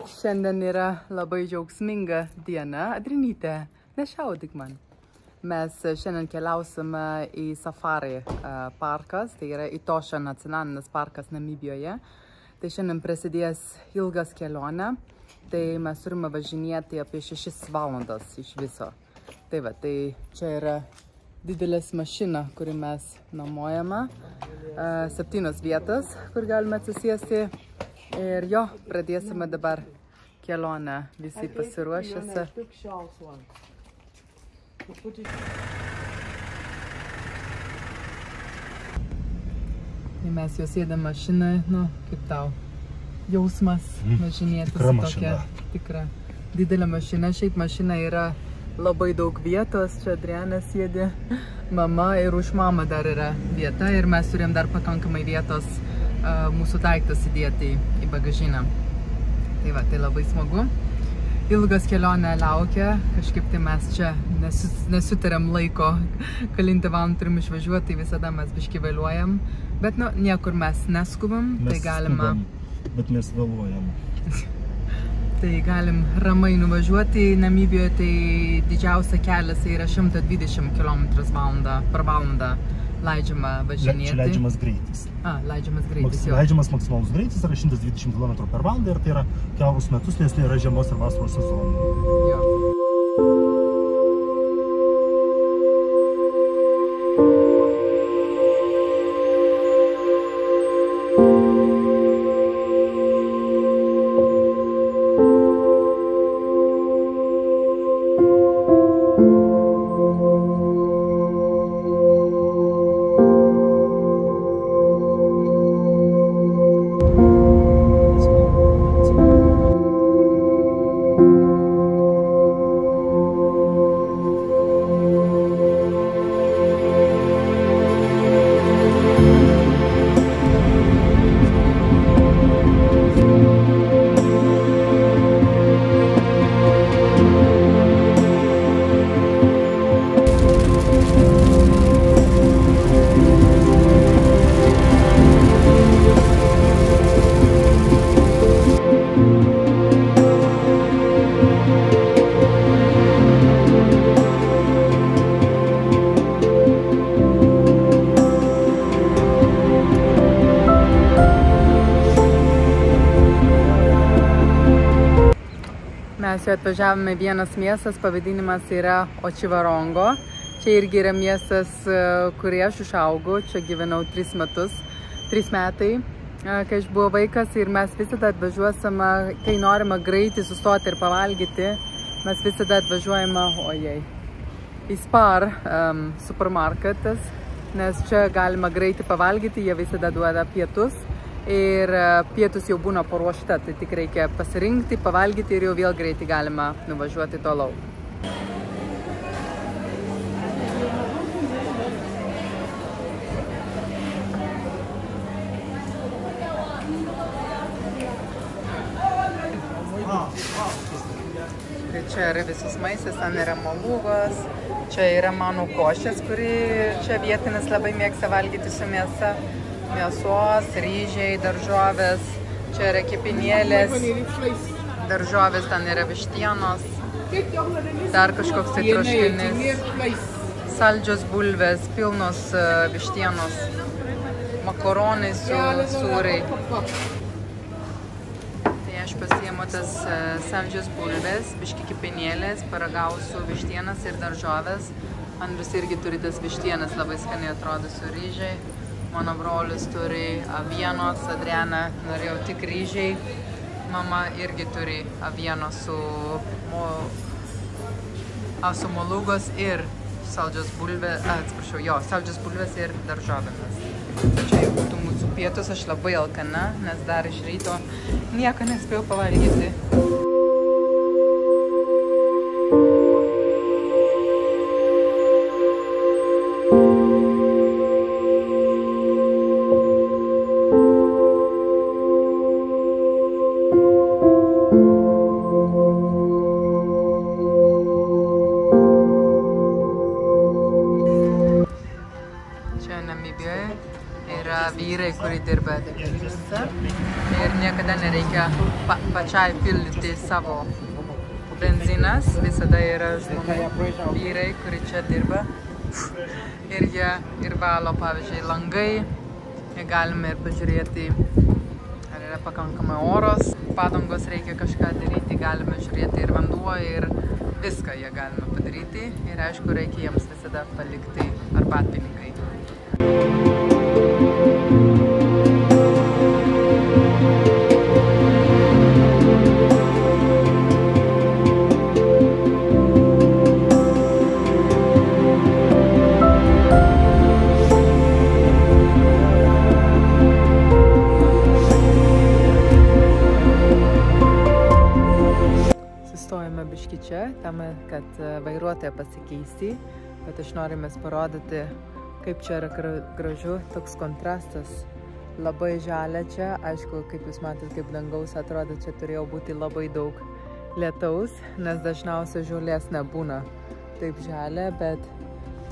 Šiandien yra labai džiaugsminga diena. Adrinyte, nešaudyk man. Mes šiandien keliausime į Safari parkas, tai yra Etosha nacionalinis parkas Namibijoje. Tai šiandien prasidės ilgas kelionė, tai mes turime važinėti apie 6 valandas iš viso. Tai va, tai čia yra didelės mašina, kurį mes nuomojame, 7 vietas, kur galime atsisėsti. Ir jo, pradėsime dabar kelionę, visi pasiruošęsi. Ir mes jau sėdame mašiną, nu, kaip tau jausmas važinėti su tokia tikra didelė mašina. Šiaip mašina yra labai daug vietos, čia Adriana sėdi, mama ir už mamą dar yra vieta ir mes turėjom dar pakankamai vietos mūsų daiktas įdėti į bagažinę. Tai va, tai labai smagu. Ilgas kelionė laukia, kažkaip tai mes čia nesutariam laiko, kalintį valandą turim išvažiuoti, tai visada mes biškį vėluojam. Bet nu, niekur mes neskubam, tai galima... Bet mes vėluojam. Tai galim ramai nuvažiuoti. Namibijoje tai didžiausia kelias yra 120 km per valandą leidžiama važinėti. Čia leidžiamas greitis. Leidžiamas greitis, jo. Leidžiamas maksimalus greitis yra 120 km per valandą ir tai yra kiaurus metus, nes tai yra žiemos ir vasaros sezonai. Jo. Mes jau atvažiavome vienas miestas, pavadinimas yra Očivarongo. Čia irgi yra miestas, kurį aš užaugau, čia gyvenau 3 metai, kai aš buvau vaikas ir mes visada atvažiuosime, kai norime greitai sustoti ir pavalgyti, mes visada atvažiuojame, į Spar supermarketas, nes čia galima greitai pavalgyti, jie visada duoda pietus. Ir pietus jau būna paruošta, tai tik reikia pasirinkti, pavalgyti ir jau vėl greitai galima nuvažiuoti toliau. Tai čia yra visas maistas, ten yra molugos, čia yra mano košės, kuri čia vietinis labai mėgsta valgyti su mėsa. Mėsos, ryžiai, daržovės, čia yra kepinėlės, daržovės, ten yra vištienos, dar kažkoks tai troškinis, saldžios bulvės, pilnos vištienos, makaronai su sūriai. Tai aš pasiėmu tas saldžios bulvės, biški kepinėlės, paragausiu vištienas ir daržovės. Andrius irgi turi tas vištienas, labai skaniai atrodo su ryžiai. Mano brolis turi avienos, Adriana norėjau tik ryžiai. Mama irgi turi avienos su molugos ir saldžios bulvės, saldžios bulvės ir daržovėmis. Čia jau būtų mūsų pietus, aš labai alkana, nes dar iš ryto nieko nespėjau pavalgyti. vyrai, kurie dirba degalinėse ir niekada nereikia pačiai pildyti savo benzinas, visada yra žmonių, vyrai, kurie čia dirba ir jie ir valo, pavyzdžiui, langai, jie galime ir pažiūrėti, ar yra pakankamai oros, padangos reikia kažką daryti, galime žiūrėti ir vanduo ir viską jie galime padaryti ir aišku, reikia jiems visada palikti arbatpinigai. Sustojame biški čia, tam, kad vairuotoją pasikeisti, bet aš norime parodyti, kaip čia yra gražu, toks kontrastas, labai žalia čia, aišku, kaip jūs matėte, kaip dangaus atrodo, čia turėjo būti labai daug lietaus, nes dažniausiai žolės nebūna taip žalia, bet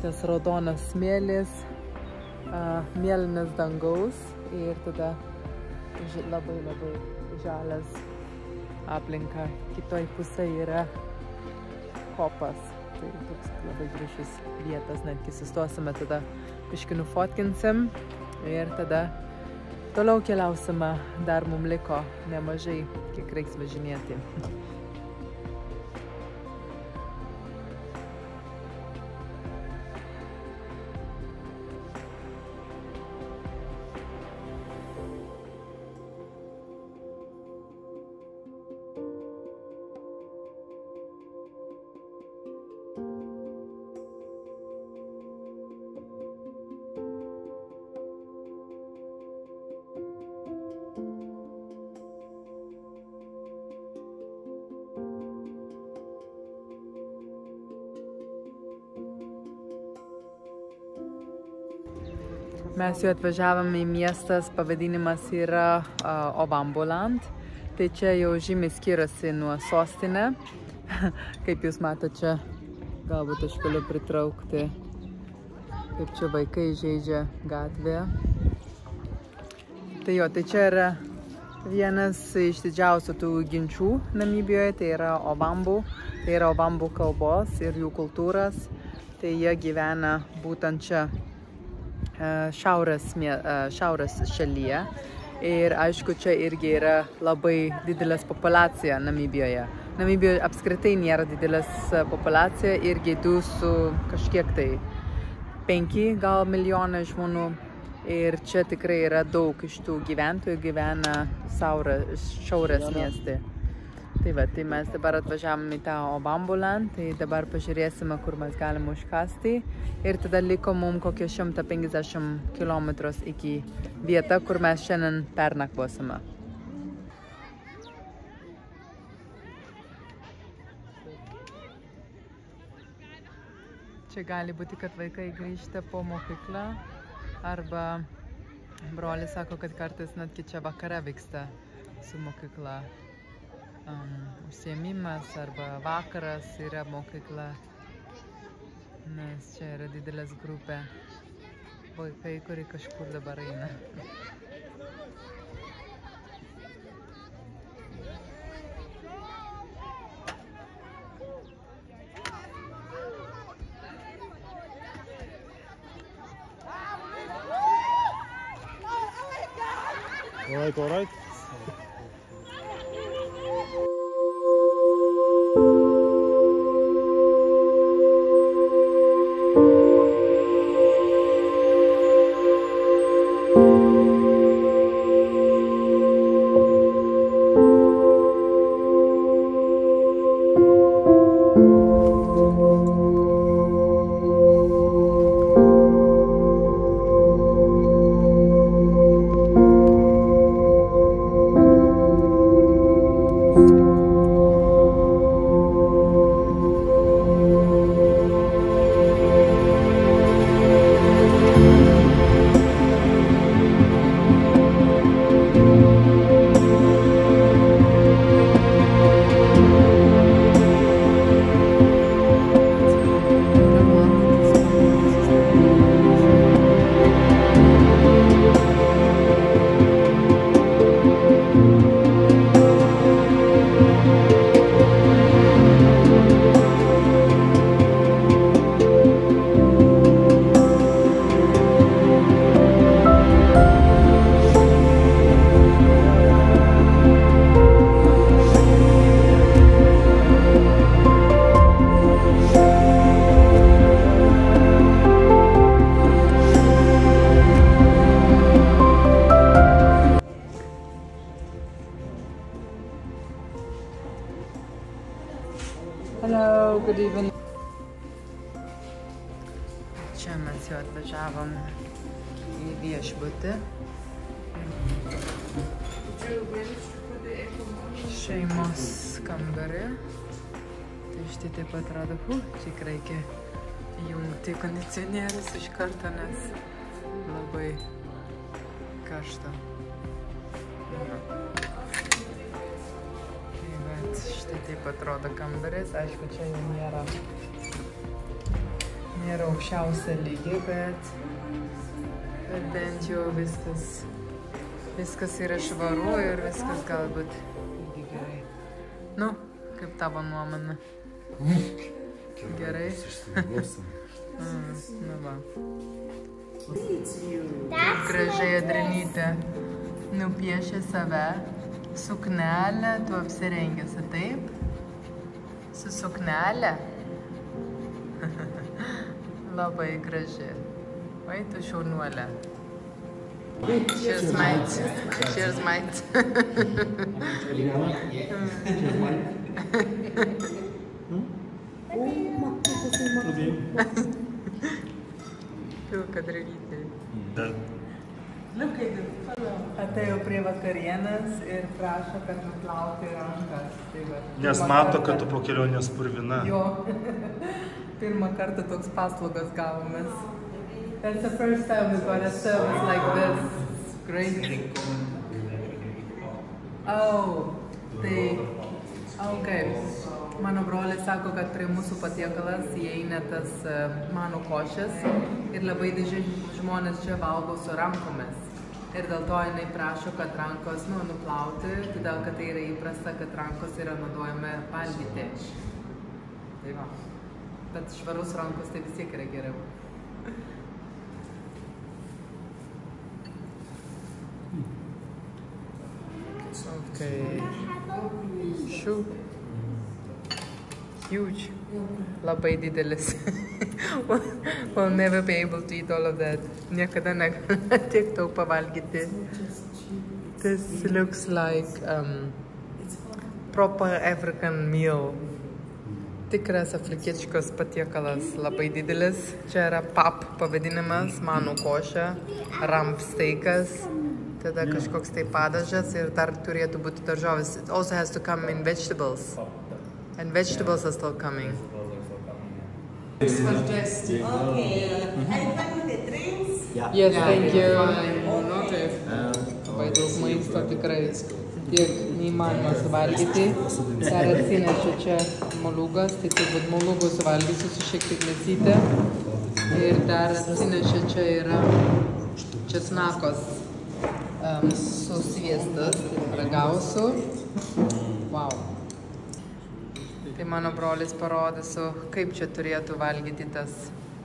tas raudonas smėlis, mėlynas dangaus ir tada labai žalias aplinka. Kitoj pusėje yra kopas. Tai toks labai gražus vietas, netgi sustosime, tada biškį nufotkinsim ir tada toliau keliausime. Dar mums liko nemažai, kiek reiks važinėti. Mes jau atvažiavome į miestas, pavadinimas yra Ovamboland. Tai čia jau žymiai skiriasi nuo sostinė. Kaip jūs matote čia, galbūt aš galiu pritraukti, kaip čia vaikai žaidžia gatvėje. Tai jo, tai čia yra vienas iš didžiausių tų ginčių Namibijoje, tai yra Ovambu. Tai yra Ovambu kalbos ir jų kultūras. Tai jie gyvena būtent čia. Šiaurės šalyje ir aišku, čia irgi yra labai didelės populiacija Namibijoje. Namibijoje apskritai nėra didelės populiacija, irgi 2 su kažkiek tai 5 gal milijonai žmonių ir čia tikrai yra daug iš tų gyventojų gyvena šiaurės mieste. Tai va, tai mes dabar atvažiavome į tą Ovamboland, tai dabar pažiūrėsime, kur mes galime užkasti ir tada liko mums kokie 150 km iki vietą, kur mes šiandien pernakvosime. Čia gali būti, kad vaikai grįžta po mokyklą arba brolis sako, kad kartais netgi čia vakare vyksta su mokykla. Užsiėmimas arba vakaras yra mokykla, nes čia yra didelės grupė vaikai, kurie kažkur dabar eina. All right. Hello, good evening. Čia mes jau atvažiavom į viešbutį. Šeimos kambarį. Tai štai taip atrodo, tik reikia įjungti kondicionierius iš karto, nes labai karšta. Tai bet štai taip atrodo kambaris. Aišku, čia jau nėra aukščiausia lygi, bet bent jau viskas yra švaru ir viskas galbūt irgi gerai. Nu, kaip tavo nuomonė? Gerai? Nu va. Kaip gražiai Adrenytė nupiešė save, suknelę, tu apsirengėsi taip? Su suknelė? Labai graži. Vai, tu šaunuolė. Cheers, mate. Cheers, mate. Pilka Adrenytė. Atėjo prie vakarienės ir prašo, kad nuplauti rankas. Nes mato, kad tu po kelionės purvina. Jo. Pirmą kartą toks paslaugas gavomės. That's the first time we got a service like this. It's great. Oh, tai... Okay. Mano brolis sako, kad prie mūsų patiekalas įeina tas mano košės ir labai dažnai žmonės čia valgo su rankomis. Ir dėl to jinai prašo, kad rankos nuplauti, todėl kad tai yra įprasta, kad rankos yra naudojami valgyti. Tai va. Bet švarus rankos tai vis tiek yra geriau. Okay. Šių. Huge. Labai didelis. We'll never be able to eat all of that. Niekada negalime tiek daug pavalgyti. This looks like proper African meal. Tikras afrikietiškas patiekalas, labai didelis. Čia yra pap pavadinimas, manų košė, rump steikas, tada kažkoks tai padažas ir dar turėtų būti daržovės. It also has to come in vegetables. And vegetables are still coming. Okay. Are you done with the drinks? Yes, thank you. Labai daug maisto tikrai tiek neįmanoma suvalgyti. Dar atsinešiu čia moliūgas, tai turbūt moliūgų suvalgysiu su šiek tiek mėsytė. Ir dar atsinešiu čia yra česnakos su sviestas, ragausiu. Wow. Tai mano brolis parodysiu, kaip čia turėtų valgyti tas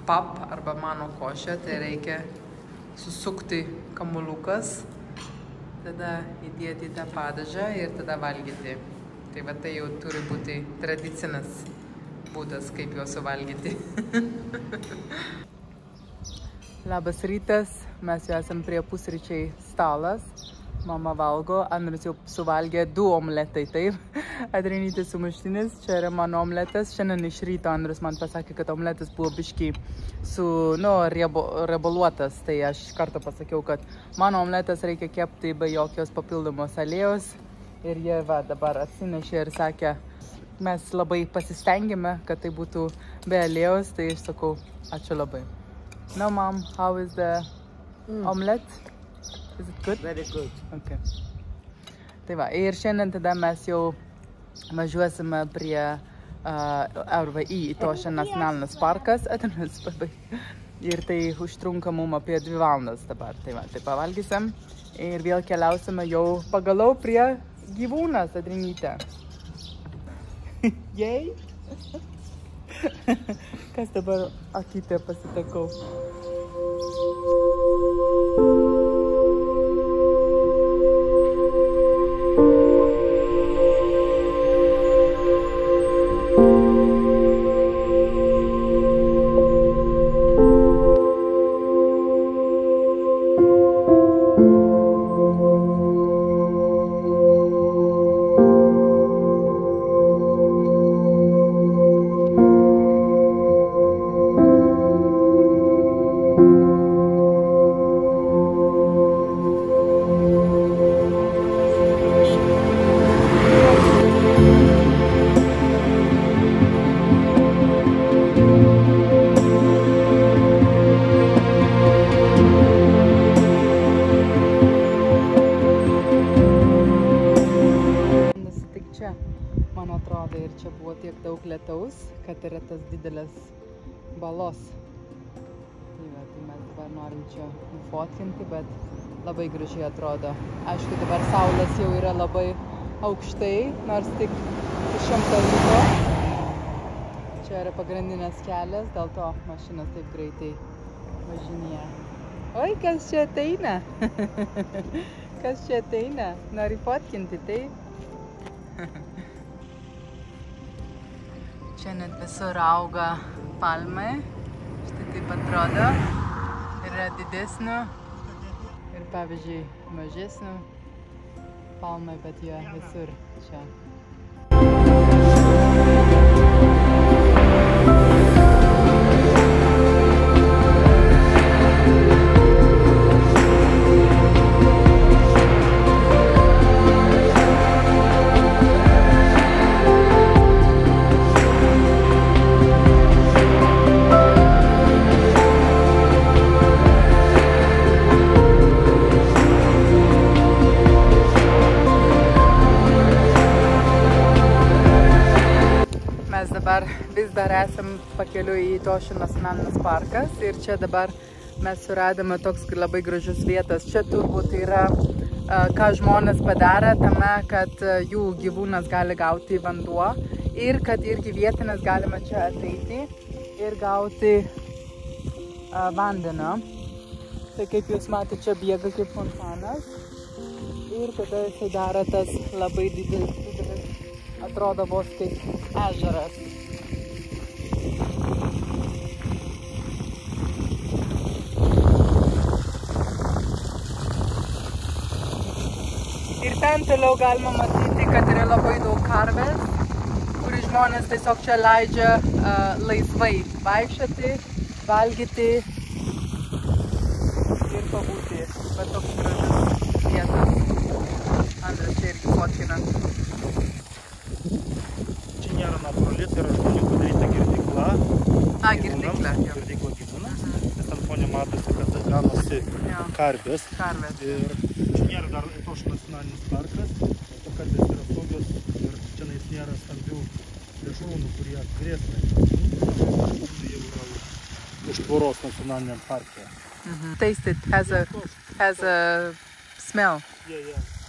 pap arba mano košę. Tai reikia susukti kamuoliukas, tada įdėti tą padažą ir tada valgyti. Tai va tai jau turi būti tradicinis būdas, kaip juos suvalgyti. Labas rytas, mes jau esam prie pusryčiai stalas. Mama valgo, Andrius jau suvalgė 2 omletai, taip. Adrenytė sumuštinis, čia yra mano omletas. Šiandien iš ryto Andrius man pasakė, kad omletas buvo biškį riebaluotas. Tai aš iš karto pasakiau, kad mano omletas reikia kepti be jokios papildomos aliejos. Ir jie dabar atsinešė ir sakė, mes labai pasistengėme, kad tai būtų be aliejos. Tai aš sakau, ačiū labai. No, Mom, how is the omelette? Is it good? Very good. Okay. Tai va, ir šiandien tada mes jau važiuosime prie RVI, Itošė nacionalinis parkas. Ir tai užtrunka mum apie 2 valandas dabar. Tai va, tai pavalgysim ir vėl keliausime jau pagaliau prie gyvūnas, Adrenytė. Jei? Kas dabar akytė pasitakau? Man atrodo, ir čia buvo tiek daug lietaus, kad yra tas didelis balos. Tai mes dabar norim čia nufotkinti, bet labai gražiai atrodo. Aišku, dabar saulės jau yra labai aukštai, nors tik 100 liko. Čia yra pagrindinės kelias, dėl to mašinas taip greitai važinėja. Oi, kas čia ateina? Kas čia ateina? Nori fotkinti, tai? Čia net visur auga palmai. Štai taip atrodo. Yra didesnių ir, pavyzdžiui, mažesnių palmai, bet jie visur čia. Vis dar esam pakeliui į Tošų nacionalinis parkas ir čia dabar mes suradome toks labai gražius vietas. Čia turbūt yra, ką žmonės padarė tame, kad jų gyvūnas gali gauti vanduo ir kad irgi vietinės galima čia ateiti ir gauti vandenio. Tai kaip jūs matėte, čia bėga kaip fontanas ir tada jisai daro tas labai didelis, atrodo vos kaip ežeras. Ir ten toliau galima matyti, kad yra labai daug karvės, kur žmonės tiesiog čia leidžia laisvai vaikščioti, valgyti ir pabūti. Bet toks gražus vietas. Andras čia irgi fotkina. Čia nėra natūrali, tai yra žmonių padaryta girdykla. Girdykla. Girdykla gyvūnams. Nes ant fone matosi, kad ganosi karvės. Ir čia nėra dar Tošų nacionalinis parkas, to karvės yra saugios ir čia nėra stambių plėšrūnų, kurie grėsmė. Tai jau yra už tvoros nacionaliniam parke. Taste it has a smell. Yeah.